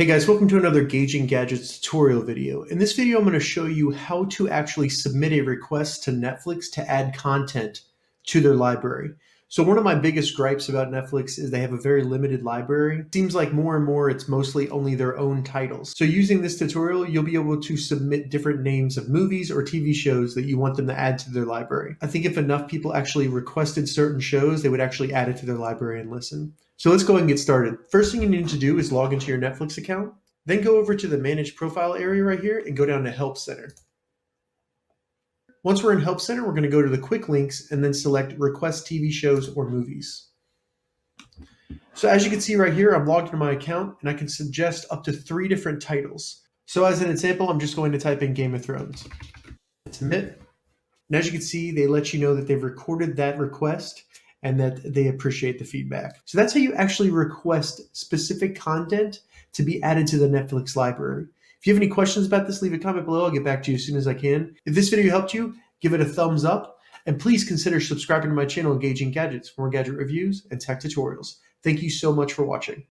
Hey guys, welcome to another Gauging Gadgets tutorial video. In this video, I'm going to show you how to actually submit a request to Netflix to add content to their library. So one of my biggest gripes about Netflix is they have a very limited library. It seems like more and more it's mostly only their own titles. So using this tutorial, you'll be able to submit different names of movies or TV shows that you want them to add to their library. I think if enough people actually requested certain shows, they would actually add it to their library and listen. So let's go ahead and get started. First thing you need to do is log into your Netflix account. Then go over to the Manage Profile area right here and go down to Help Center. Once we're in Help Center, we're going to go to the quick links and then select Request TV shows or movies. So as you can see right here, I'm logged into my account and I can suggest up to 3 different titles. So as an example, I'm just going to type in Game of Thrones. Submit. And as you can see, they let you know that they've recorded that request and that they appreciate the feedback. So that's how you actually request specific content to be added to the Netflix library. If you have any questions about this, leave a comment below. I'll get back to you as soon as I can. If this video helped you, give it a thumbs up, and please consider subscribing to my channel, Gauging Gadgets, for more gadget reviews and tech tutorials. Thank you so much for watching.